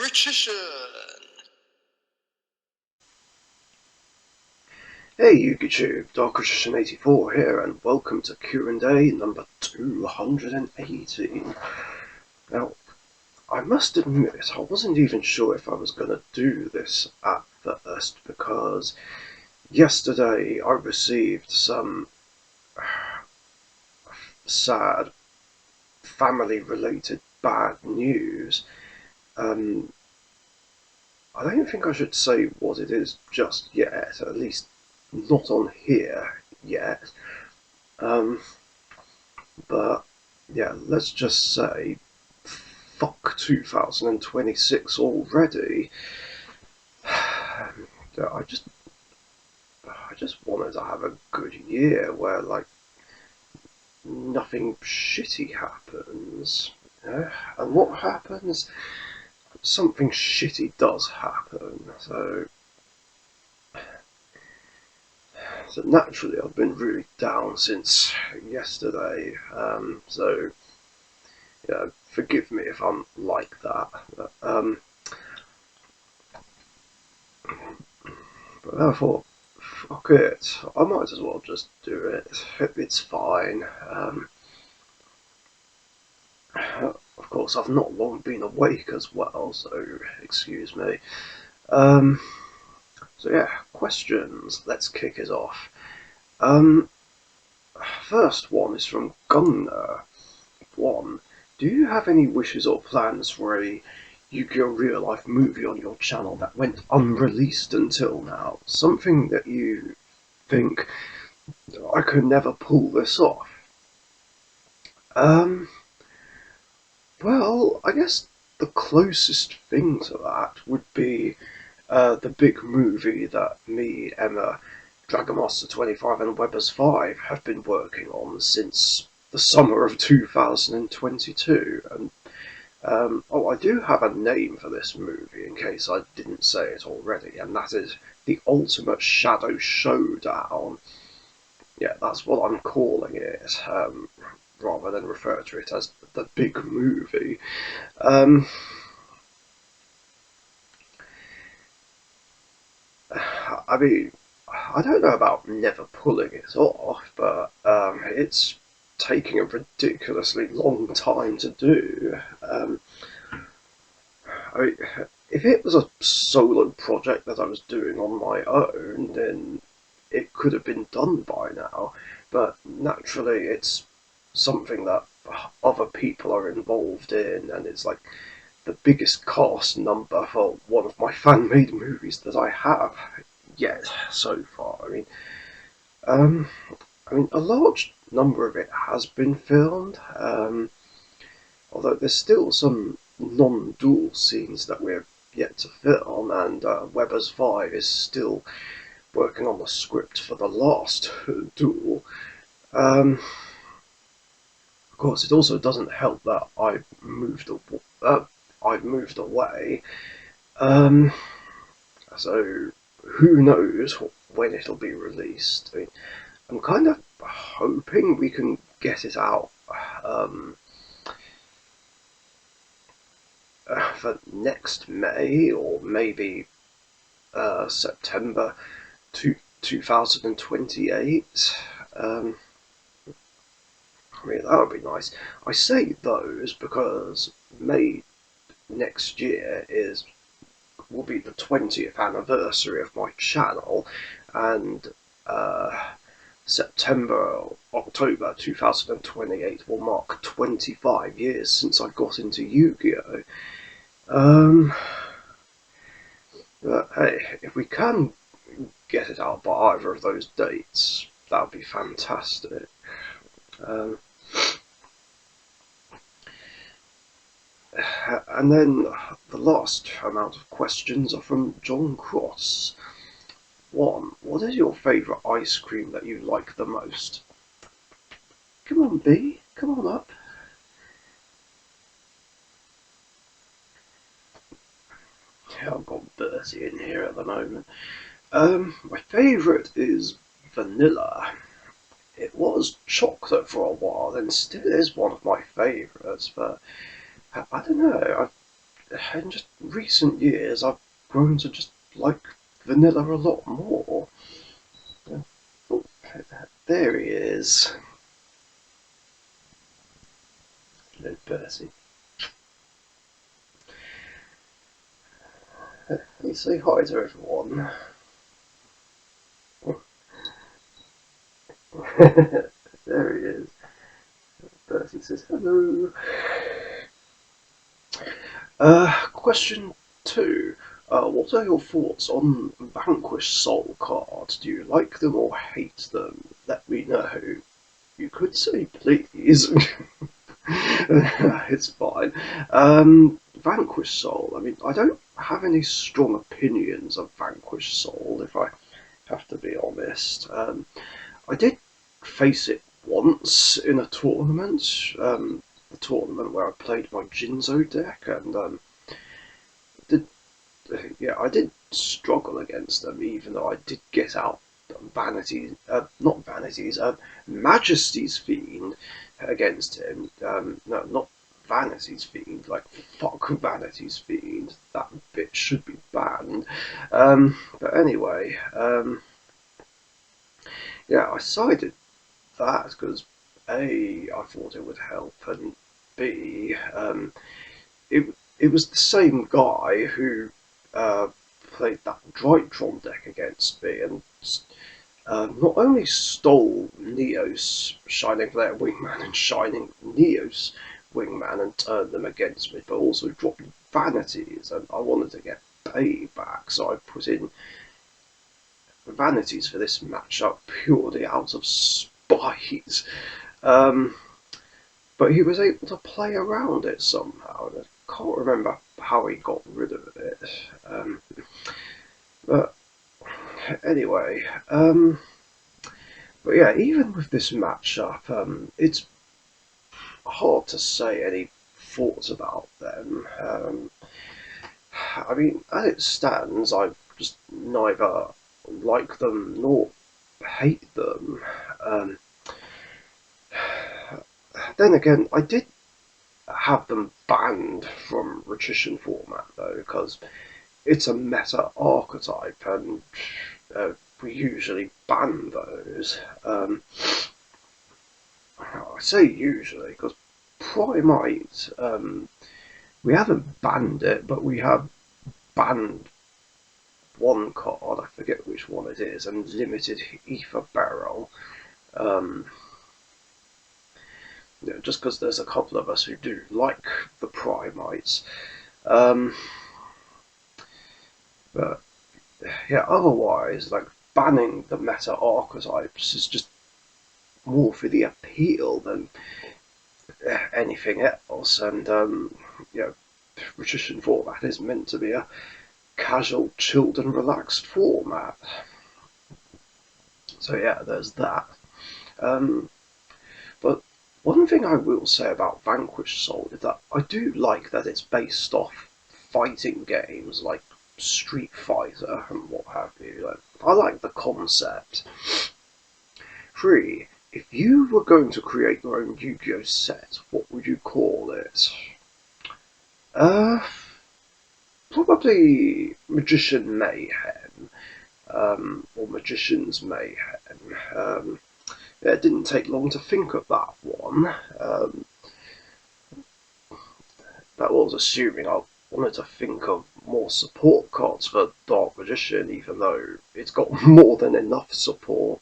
Richician. Hey YouTube, Richician 84 here, and welcome to Q&A number 280. Now, I must admit, I wasn't even sure if I was going to do this at first, because yesterday I received some sad, family-related bad news. I don't think I should say what it is just yet, at least not on here yet. But yeah, let's just say, fuck 2026 already. I just wanted to have a good year where nothing shitty happens. And what happens? Something shitty does happen. So naturally, I've been really down since yesterday. So yeah, forgive me if I'm like that. But I thought, fuck it, I might as well just do it. It's fine. Of course, I've not long been awake as well, so excuse me. So yeah, questions. Let's kick it off. First one is from Gunner. 1. Do you have any wishes or plans for a Yu-Gi-Oh! Real Life movie on your channel that went unreleased until now? Something that you think, I could never pull this off? Well, I guess the closest thing to that would be the big movie that me, Emma, Dragon Master 25 and Webbers 5 have been working on since the summer of 2022. And I do have a name for this movie in case I didn't say it already, and that is The Ultimate Shadow Showdown. Yeah, that's what I'm calling it, rather than refer to it as the big movie. I mean, I don't know about never pulling it off, but it's taking a ridiculously long time to do. I mean, if it was a solo project that I was doing on my own, then it could have been done by now. But naturally, it's something that other people are involved in, and it's like the biggest cast number for one of my fan-made movies that I have yet so far. Um, a large number of it has been filmed, although there's still some non-duel scenes that we're yet to film, and Webbers 5 is still working on the script for the last duel. Of course, it also doesn't help that I've moved away. So who knows when it'll be released? I'm kind of hoping we can get it out for next May, or maybe September 2028. That would be nice. I say those because May next year will be the 20th anniversary of my channel, and October 2028 will mark 25 years since I got into Yu-Gi-Oh! But hey, if we can get it out by either of those dates, that would be fantastic. And then the last amount of questions are from John Cross. 1. What is your favourite ice cream that you like the most? Come on, B. Come on up. Yeah, I've got Bertie in here at the moment. My favourite is vanilla. It was chocolate for a while and still is one of my favourites, but I don't know. in just recent years, I've grown to just like vanilla a lot more. Oh, there he is, little Percy. Hey, say hi to everyone. There he is. Percy says hello. Question 2. What are your thoughts on Vanquish Soul cards? Do you like them or hate them? Let me know. You could say please. It's fine. Vanquish Soul. I mean, I don't have any strong opinions of Vanquish Soul, if I have to be honest. I did face it once in a tournament, a tournament where I played my Jinzo deck, and did I did struggle against them, even though I did get out not Vanities, Majesty's Fiend against him. No, not Vanity's Fiend, like fuck Vanity's Fiend. That bitch should be banned. But anyway, yeah, I sided that because A, I thought it would help, and B, it was the same guy who played that Drytron deck against me, and not only stole Neos Shining Flare Wingman and Shining Neos Wingman and turned them against me, but also dropped Vanities, and I wanted to get payback, so I put in Vanities for this matchup purely out of spite. Um, but he was able to play around it somehow. And I can't remember how he got rid of it. But anyway, but yeah, even with this matchup, it's hard to say any thoughts about them. I mean, as it stands, I just neither like them nor hate them. Um, then again, I did have them banned from Richician format though, because it's a meta archetype, and we usually ban those. I say usually because Primite, we haven't banned it, but we have banned one card, I forget which one it is, and limited Ether Barrel. Um, just because there's a couple of us who do like the Primites. Um, but yeah, otherwise, like banning the meta archetypes is just more for the appeal than anything else. And Richician format is meant to be a casual, chilled, and relaxed format. So yeah, there's that. But one thing I will say about Vanquish Soul is that I do like that it's based off fighting games like Street Fighter and what have you. Like, I like the concept. 3. If you were going to create your own Yu-Gi-Oh set, what would you call it? Uh, Probably Magician Mayhem, or Magician's Mayhem. Yeah, it didn't take long to think of that one. That was assuming I wanted to think of more support cards for Dark Magician, even though it's got more than enough support.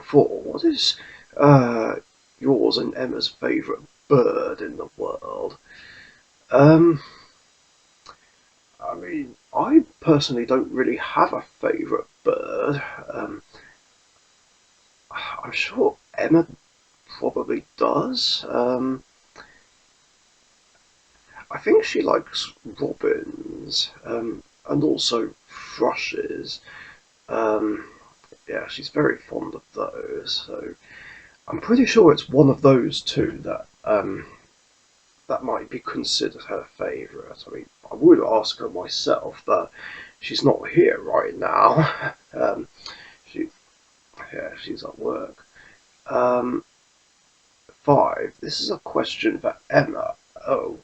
4. What is yours and Emma's favourite bird in the world? I mean, I personally don't really have a favourite bird. I'm sure Emma probably does. I think she likes robins, and also thrushes. Yeah, she's very fond of those. So I'm pretty sure it's one of those two that might be considered her favourite. I mean, I would ask her myself, but she's not here right now. She's at work. 5. This is a question for Emma. Oh,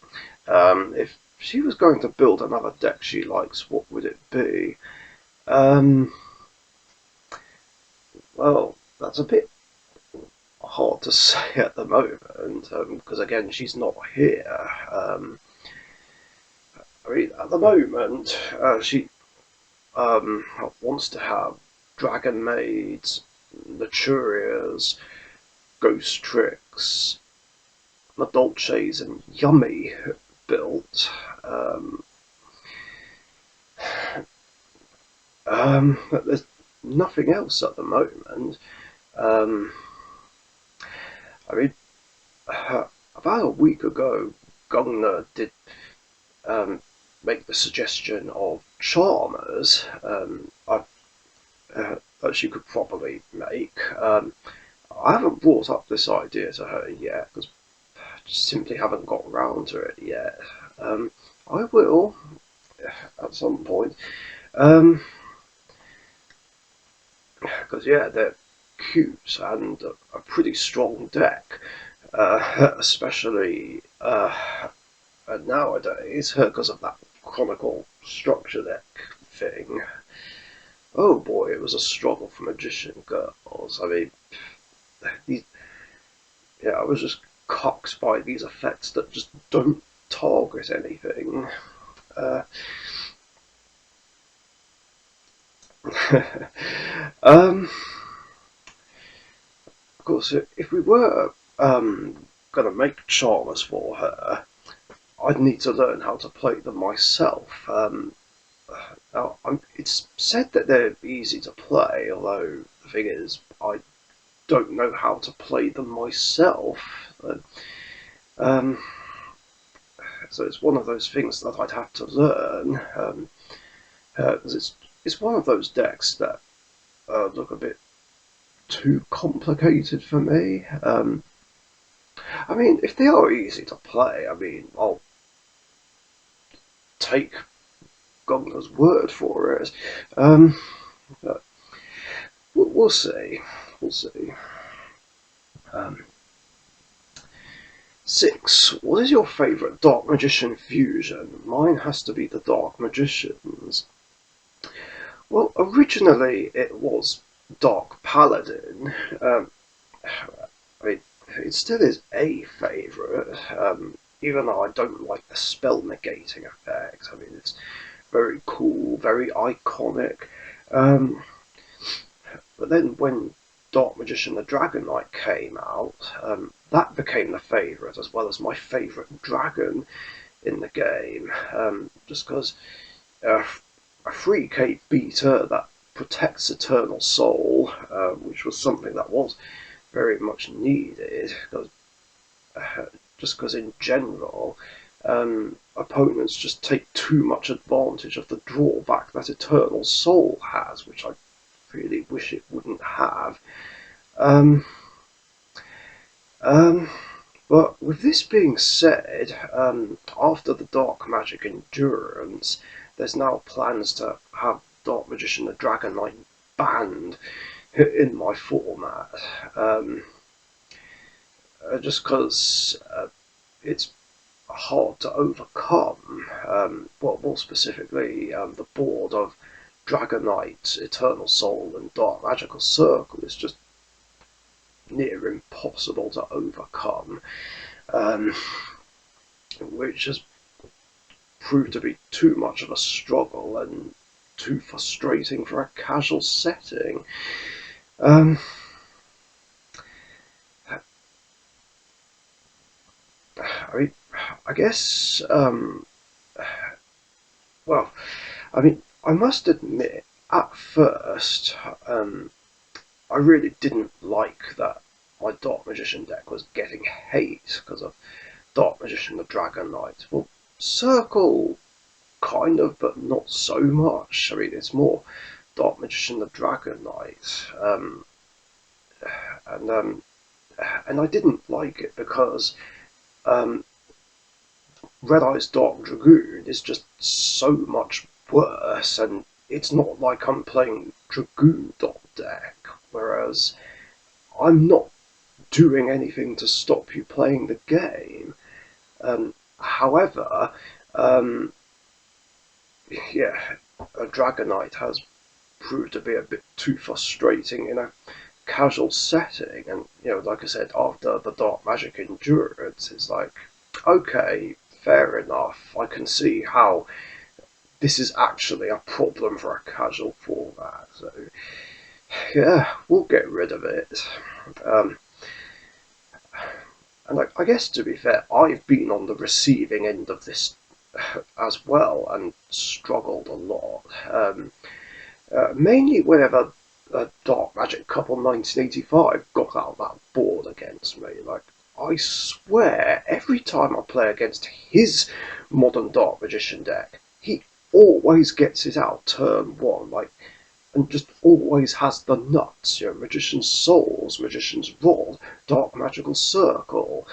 If she was going to build another deck she likes, what would it be? Um, well, that's a bit hard to say at the moment because again, she's not here. I mean, at the moment, she wants to have dragon maids, naturias, ghost tricks, Madolches, and yummy built. Um, but there's nothing else at the moment. Um, I mean, about a week ago, Gungner did um, make the suggestion of charmers that she could probably make. I haven't brought up this idea to her yet because I just simply haven't got round to it yet. I will at some point. Um, because yeah, they're cute and a pretty strong deck, especially nowadays because of that chronicle structure deck thing. Oh boy, it was a struggle for magician girls. I mean, these, yeah, I was just coxed by these effects that just don't target anything. Uh, um, of course, if we were going to make charmers for her, I'd need to learn how to play them myself. Now, it's said that they're easy to play, although the thing is, I don't know how to play them myself. Um, so it's one of those things that I'd have to learn, because it's one of those decks that look a bit too complicated for me. I mean, if they are easy to play, I mean, I'll take Gongler's word for it. But we'll see. We'll see. Um, 6. What is your favourite Dark Magician fusion? Mine has to be the Dark Magicians. Well, originally it was Dark Paladin. I mean, it still is a favourite, even though I don't like the spell negating effect. I mean, it's very cool, very iconic. Um, but then when Dark Magician the Dragon Knight came out, that became the favourite as well as my favourite dragon in the game. Just because a 3k beta that protects Eternal Soul, which was something that was very much needed, because just because in general opponents just take too much advantage of the drawback that Eternal Soul has, which I really wish it wouldn't have. Um, um, but with this being said, after the Dark Magic Endurance, there's now plans to have Dark Magician the Dragon Knight banned in my format. Just because it's hard to overcome. Well, more specifically, the board of Dragon Knight, Eternal Soul, and Dark Magical Circle is just near impossible to overcome, which has proved to be too much of a struggle and too frustrating for a casual setting. I mean, I guess, well, I mean, I must admit, at first, I really didn't like that my Dark Magician deck was getting hate because of Dark Magician the Dragon Knight. Well, Circle, kind of, but not so much. I mean, it's more Dark Magician the Dragon Knight. And and I didn't like it because um, Red Eye's Dark Dragoon is just so much worse, and it's not like I'm playing Dragoon dot deck, whereas I'm not doing anything to stop you playing the game. However, um, yeah, a Dragonite has proved to be a bit too frustrating in a casual setting, and like I said, after the Dark Magic Endurance, it's like, okay, fair enough. I can see how this is actually a problem for a casual format. So yeah, we'll get rid of it. Um, and I guess to be fair, I've been on the receiving end of this as well and struggled a lot. Mainly whenever Dark Magic Couple 1985 got out that board against me. Like, I swear, every time I play against his modern Dark Magician deck, he always gets it out turn one, like, and just always has the nuts. Magician's Souls, Magician's Rod, Dark Magical Circle,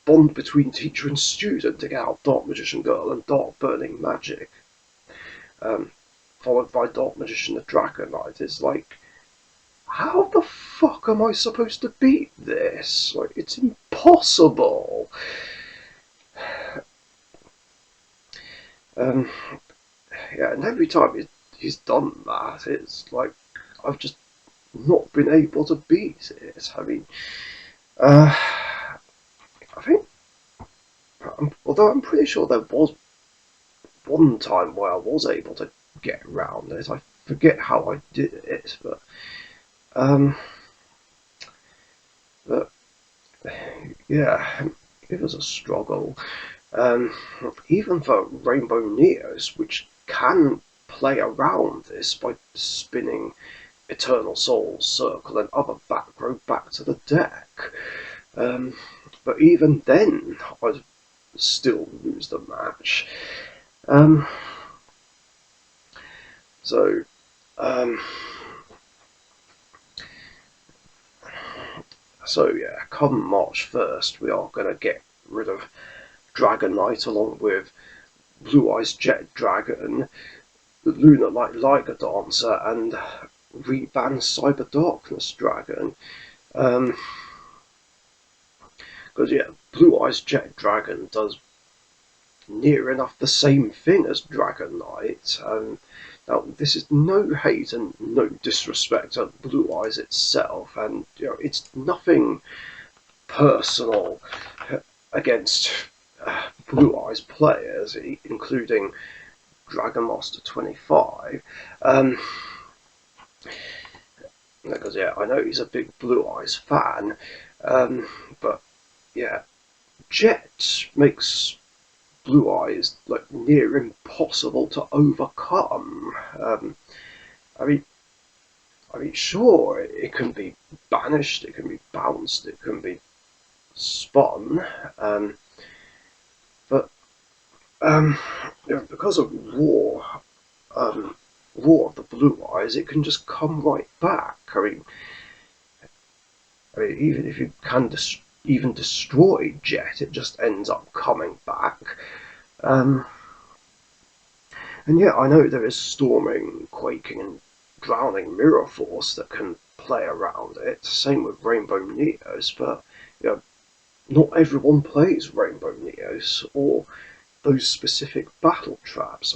bond between teacher and student to get out Dark Magician Girl and Dark Burning Magic. Um, Followed by Dark Magician the Dragonite. It's like, how the fuck am I supposed to beat this? Like, it's impossible. Um, yeah, and every time he's done that, it's like I've just not been able to beat it. I mean, uh, I think, although I'm pretty sure there was one time where I was able to get around it. I forget how I did it, um, but yeah, it was a struggle. Um, Even for Rainbow Neos, which can play around this by spinning Eternal Souls, Circle, and other back row back to the deck. Um, but even then, I'd still lose the match. Um, so, um, yeah, come March 1st, we are going to get rid of Dragonite along with Blue Eyes Jet Dragon, Lunar Light Liger Dancer, and reban Cyber Darkness Dragon. Because, yeah, Blue Eyes Jet Dragon does near enough the same thing as Dragon Knight. Now, this is no hate and no disrespect to Blue Eyes itself, and it's nothing personal against Blue Eyes players, including Dragon Master 25. Because yeah, I know he's a big Blue Eyes fan, but yeah, Jet makes Blue Eyes like near impossible to overcome. I mean, sure, it can be banished, it can be bounced, it can be spun, but because of War of the Blue Eyes, it can just come right back. Even if you can even destroy Jet, it just ends up coming back. And yeah, I know there is Storming, Quaking, and Drowning Mirror Force that can play around it. Same with Rainbow Neos, but not everyone plays Rainbow Neos or those specific battle traps.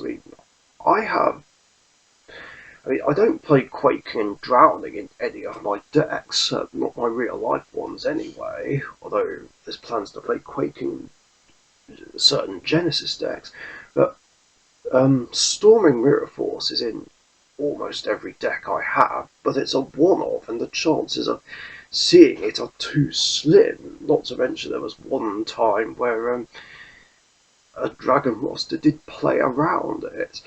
I have. I don't play Quaking and Drowning in any of my decks, not my real life ones anyway, although there's plans to play Quaking in certain Genesis decks. But Storming Mirror Force is in almost every deck I have, but it's a one-off, and the chances of seeing it are too slim. Not to mention there was one time where a Dragon roster did play around it.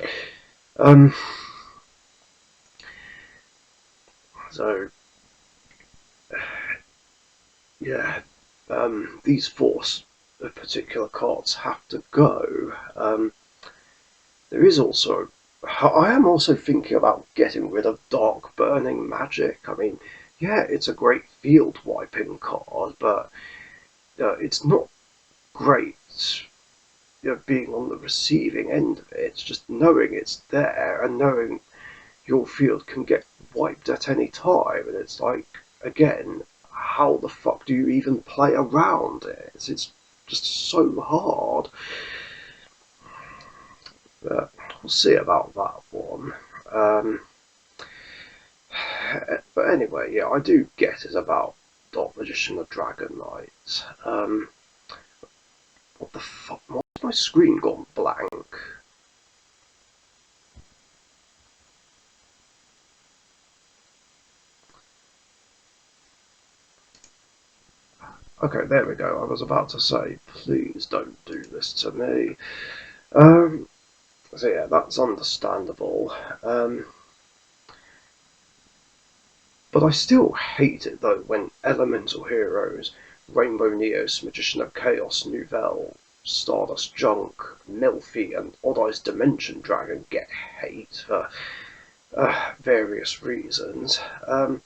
So yeah, these four particular cards have to go. There is also, I am also thinking about getting rid of Dark Burning Magic. Yeah, it's a great field wiping card, but it's not great. Being on the receiving end of it. It's just knowing it's there and knowing your field can get wiped at any time, and it's like, again, how the fuck do you even play around it? It's just so hard. But we'll see about that one. But anyway, yeah, I do get it about Dark Magician of Dragon Knight. What the fuck? Why's my screen gone blank? Okay, there we go. I was about to say, please don't do this to me. So yeah, that's understandable. But I still hate it though when Elemental Heroes, Rainbow Neos, Magician of Chaos, Nouvelle, Stardust Junk, Melfi, and Odd Eyes Dimension Dragon get hate for various reasons. I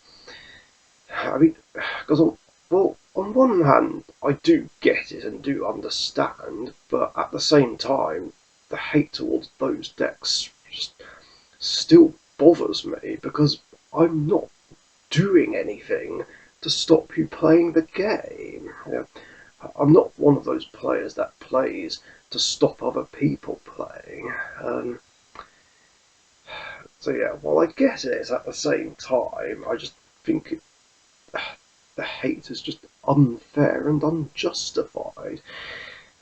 mean, because on one hand, I do get it and do understand, but at the same time, the hate towards those decks just still bothers me because I'm not doing anything to stop you playing the game. You know, I'm not one of those players that plays to stop other people playing. So yeah, while I get it, at the same time, I just think the hate is just unfair and unjustified.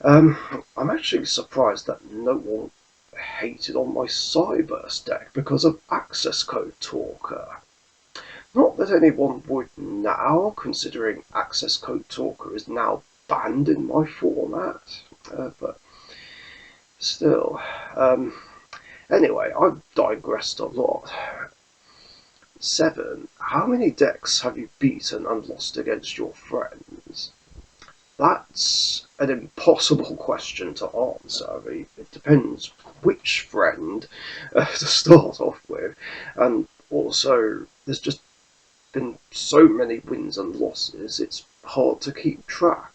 I'm actually surprised that no one hated on my Cyburst deck because of Access Code Talker. Not that anyone would now, considering Access Code Talker is now banned in my format, but still. Anyway, I've digressed a lot. 7. How many decks have you beaten and lost against your friends? That's an impossible question to answer. I mean, it depends which friend to start off with, and also there's just been so many wins and losses, it's hard to keep track.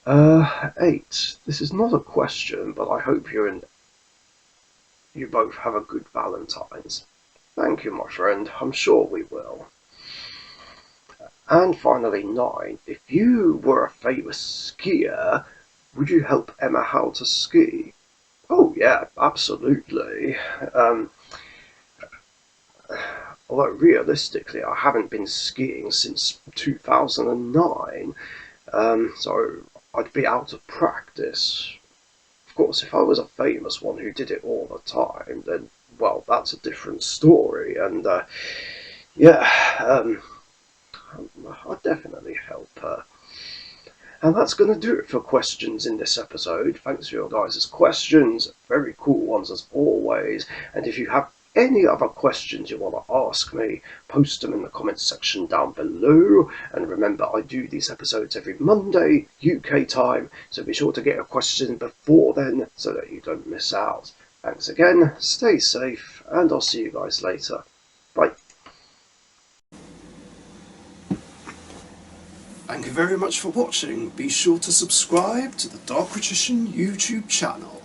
8. This is not a question, but I hope you both have a good Valentine's. Thank you, my friend. I'm sure we will. And finally, 9. If you were a famous skier, would you help Emma how to ski? Oh yeah, absolutely. Although realistically, I haven't been skiing since 2009, so I'd be out of practice. Of course, if I was a famous one who did it all the time, then, well, that's a different story, and yeah, I'd definitely help her. And that's going to do it for questions in this episode. Thanks for your guys' questions, very cool ones as always, and if you have any other questions you want to ask me, post them in the comments section down below. And remember, I do these episodes every Monday, UK time, so be sure to get your question before then so that you don't miss out. Thanks again, stay safe, and I'll see you guys later. Bye. Thank you very much for watching. Be sure to subscribe to the Richician YouTube channel.